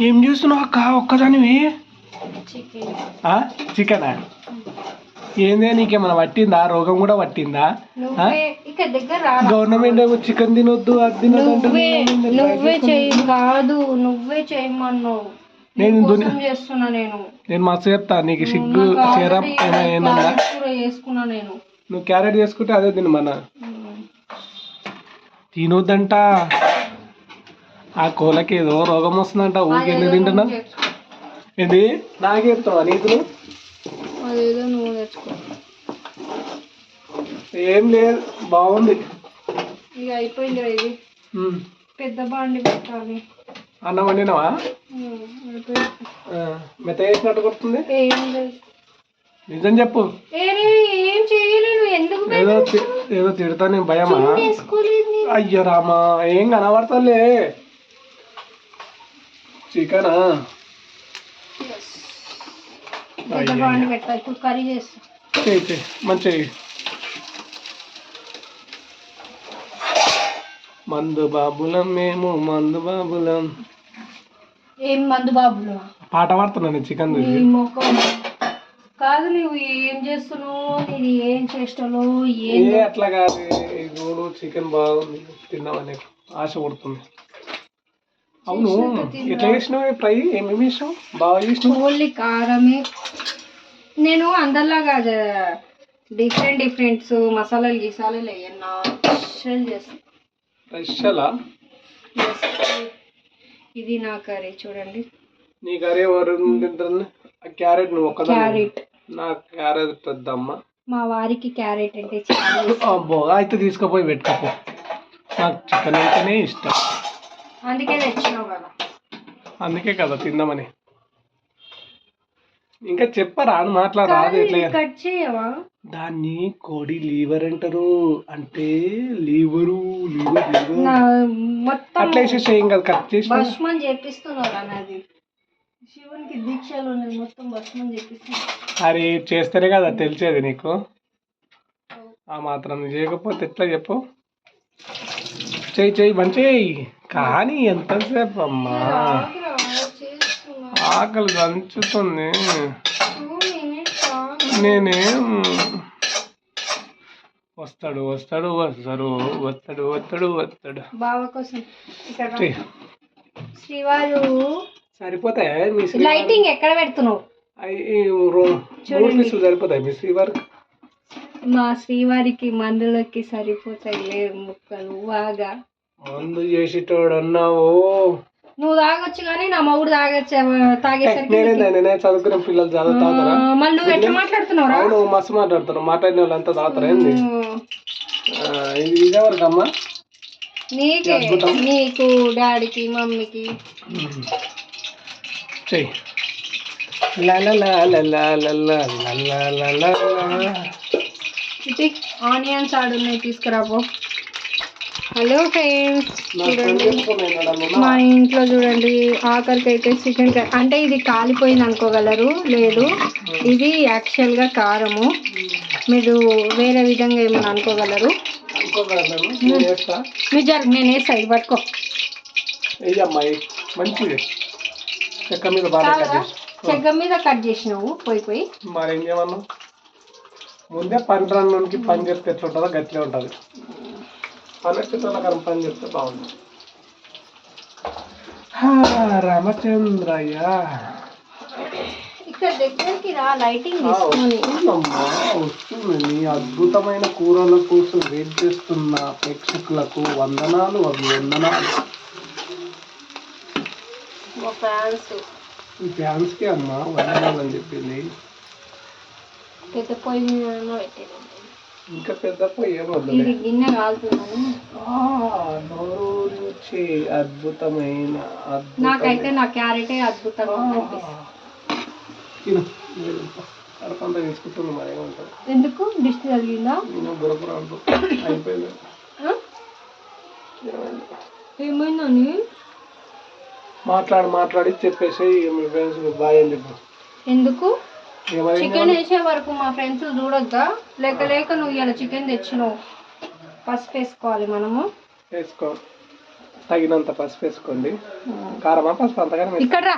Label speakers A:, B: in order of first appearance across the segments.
A: ఏం చేస్తున్నావు అక్క ఒక్కదానివి? చికెనా? ఏందే నీకేమన్నా పట్టిందా? రోగం కూడా పట్టిందా? గవర్నమెంట్ ఏమో చికెన్ తినొద్దు అది తినొద్దు.
B: నువ్వే చేయమన్నావు.
A: నేను మస్తు చెప్తా నీకు సిగ్గు చేరం
B: చేసుకున్నా. నేను
A: నువ్వు క్యారెట్ చేసుకుంటే అదే తినమన్నా. తినొద్దంట. ఆ కోళ్ళకి ఏదో రోగం వస్తుందంట. ఊరికి ఎందుకు తింటున్నా? ఏంది నాకేస్తావా నీకు?
B: నువ్వు తెచ్చుకో.
A: ఏం లేదు, బాగుంది.
B: ఇక అయిపోయింది. ఇది పెద్ద బాండి పెట్టాలి.
A: అన్నం వండినావా? మెత్త వేసినట్టు కొడుతుంది. నిజం చెప్పు.
B: ఏం చేయలేను. ఎందుకు?
A: ఏదో తిడతా నేను భయమా? అయ్యో రామా, ఏం కనబడతలే. చికెనా?
B: కర్రీ చేస్తా.
A: మంచిగా. మందు బాబులం మేము, మందు బాబులం.
B: ఏం మందు బాబులు?
A: పాట పాడుతున్నాను చికెన్
B: కాదు. నువ్వు ఏం చేస్తున్నావు? ఇది ఏం చేస్తావు?
A: అట్లా కాదు. చూడు చికెన్ బాగుంది, తిన్నామని ఆశ పడుతుంది. అవును, ఎట్లా చేసినావు ఫ్రై? ఏమేమి చేసినావు? బాగా చేసినావు.
B: ఓన్లీ కారమే. నేను అందరిలాగా డిఫరెంట్ మసాలాలు వేయన్నా. స్పెషల్ చేస్తాను.
A: స్పెషలా?
B: ఇది నా కర్రీ చూడండి.
A: నీ కర్రీ ఎవరు తింటారు? క్యారెట్ నువ్వు ఒక్క క్యారెట్. నాకు క్యారెట్ వద్దమ్మా.
B: మా వారికి క్యారెట్ అంటే
A: అబ్బో, అయితే తీసుకుపోయి పెట్టుకోపో. నాకు చికెన్ అంటేనే ఇష్టం.
B: అందుకే తెచ్చినావు కదా.
A: అందుకే కదా తిందామని. ఇంకా చెప్పరా? మాట్లాడరాదు. ఎట్లా
B: కట్ చేయవా?
A: దాన్ని కోడి లీవర్ అంటారు. అంటే లీవరు
B: మొత్తం
A: అట్లా వేసేసి ఏం కదా, కట్ చేసి
B: భస్మం చేపిస్తున్నారు అన్నది. శివునికి దీక్షలు మొత్తం భస్మం చేపిస్తున్నారు.
A: అరే చేస్తేనే కదా తెలిసేది నీకు. ఆ మాత్రం చేయకపోతే ఎట్లా చెప్పు? చెయ్యి మంచి. కానీ ఎంతసేపు అమ్మా, ఆకలి దంచుతుంది. నేనేం వస్తాడు
B: బావ కోసం శ్రీవారు
A: సరిపోతాయి. మీ
B: లైటింగ్ ఎక్కడ పెడుతున్నావు?
A: సరిపోతాయి మీ శ్రీవారు.
B: మా శ్రీవారికి మందులకి సరిపోతాయి ముక్కలు. బాగా
A: మందు చేసేటోడు అన్నావు.
B: నువ్వు తాగొచ్చు కానీ నా మగుడు తాగేసరికి
A: చదువుకునే పిల్లలు తాగుతారా?
B: మళ్ళీ నువ్వు ఎట్లా మాట్లాడుతున్నావు?
A: అవును, మస్తు మాట్లాడుతున్నావు. మాట్లాడిన వాళ్ళు అంతా తాగుతారా? ఏంది ఇదేవరకమ్మా?
B: నీకే, నీకు, డాడీకి, మమ్మీకి.
A: చెయ్యి.
B: ఆనియన్స్ ఆడున్నాయి, తీసుకురాపో. హలో ఫ్రెండ్స్, చూడండి మా ఇంట్లో చూడండి. ఆఖరికి అయితే చికెన్ కర్రీ. అంటే ఇది కాలిపోయింది అనుకోగలరు, లేదు ఇది యాక్చువల్గా కారము. మీరు వేరే విధంగా ఏమైనా అనుకోగలరు. నేను వేస్తా. ఇది పట్టుకో. చెక్క మీద కట్ చేసినావు పోయి.
A: మరి ఏం చేయమన్నావు? ముందే పని రానికి పని చేస్తే ఎట్లా ఉంటుందో గట్లే ఉంటుంది. పనెత్తుతోనకరం పని చేస్తే బాగుంది. రామచంద్రయ్య,
B: ఇక్కడ దగ్గరికి రా. లైటింగ్
A: వస్తుంది. నీ అద్భుతమైన కూరల కోసం వెయిట్ చేస్తున్న ప్రేక్షకులకు వందనాలు, అభివందనాలు. ఈ ఫ్యాన్స్ కి అమ్మా వందనాలు అని చెప్పింది.
B: పెద్ద పొయ్యి మీద పెట్టేది.
A: ఇంకా పెద్ద పొయ్యి
B: గిన్నె కాలుతుందని
A: నోరూరించే అద్భుతమైన.
B: నాకైతే నా క్యారెటే అద్భుతంగా
A: కడపంతా తీసుకుంటున్నా. మరి ఏమంటారు?
B: ఎందుకు దిష్టి తగిలిందా?
A: నేను బురబుర అయిపోయింది.
B: ఏమైందని
A: మాట్లాడి చెప్పేసి మీ ఫ్రెండ్స్ బాయ్ అని చెప్పు.
B: ఎందుకు? చికెన్ వేసే వరకు మా ఫ్రెండ్స్ చూడొద్దా? లేక నువ్వు ఇలా చికెన్ తెచ్చినావు. పసుపు వేసుకోవాలి మనము.
A: వేసుకో. తగినంత పసుపు వేసుకోండి. కారమా పసుపు అంతగానే
B: ఇక్కడ రా.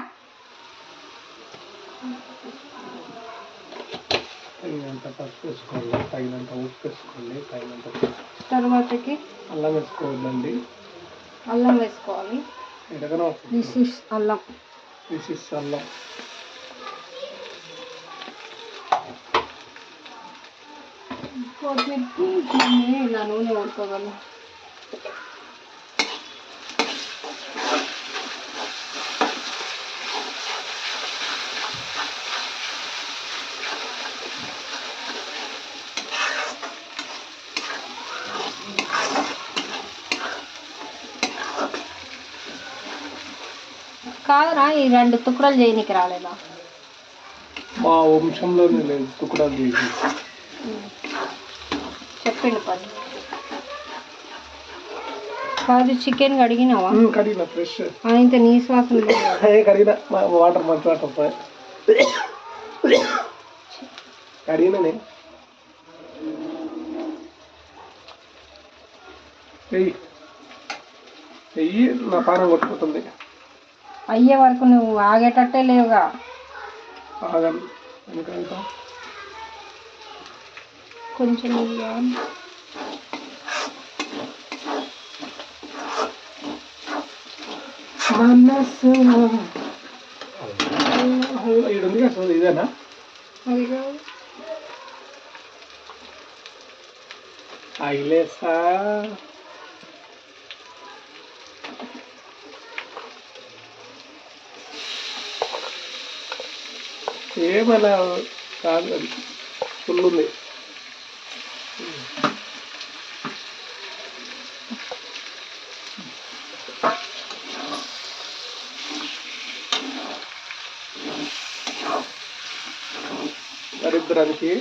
A: తగినంత పసుపు వేసుకోండి, తగినంత ఉప్పు వేసుకోండి, తగినంత
B: తర్వాతకి
A: అల్లం వేసుకోవద్దండి.
B: అల్లం వేసుకోవాలి. దిస్ ఇస్ అల్లం.
A: అల్లం.
B: కొత్తిమీరకి ఇలా నూనె ఉడకగలను. కాదురా, ఈ 2 తుక్కడలు చేయనికి రాలేదా?
A: మా వంశంలోనే లేదు తుక్కడాలు చేసి.
B: చెప్పండి పని. కాదు, చికెన్ కడిగినావా?
A: కడిగిన ఫ్రెష్.
B: ఇంత నీ శ్వాసన
A: కడిగిన వాటర్ మంచి వాటర్ కడిగిననే. వెయ్యి నా పానం కొట్టుకుంటుంది.
B: అయ్యే వరకు నువ్వు ఆగేటట్టే లేవుగా.
A: ఆగను ఎందుకంటే
B: కొంచెం
A: మనసు ఉంది కదా, ఇదేనా? ఐలేసా ఏమలా కాదు, అది ఫుల్ ఉంది. దరిద్రానికి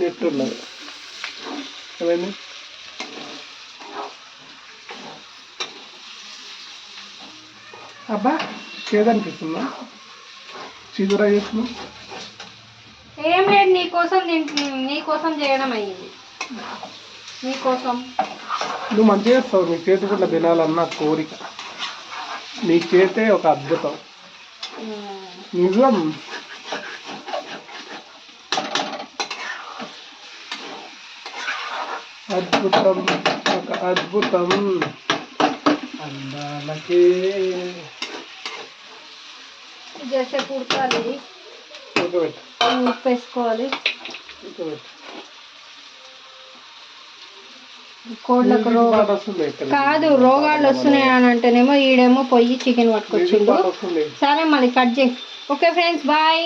A: నెట్టున్నది. ఏమైంది? అబ్బా చేదనిపిస్తుందా? చీదురా చేస్తున్నా.
B: ఏం లేదు, నీకోసం చేయడం అయ్యింది. నీకోసం.
A: నువ్వు మంచిగా చేస్తావు. నీ చేతి కూడా తినాలన్న కోరిక. నీ చేతే ఒక అద్భుతం. నిజం. అద్భుతం, ఒక అద్భుతం. అందాలకే
B: జైసే కుడతాలి. ఉప్పు వేసుకోవాలి. కోళ్ళకు కాదు, రోగాలు వస్తున్నాయి అని అంటేనేమో ఈడేమో పొయ్యి చికెన్ పట్టుకొచ్చిండు. సరే మళ్ళీ కట్ చేయి. Okay friends, bye.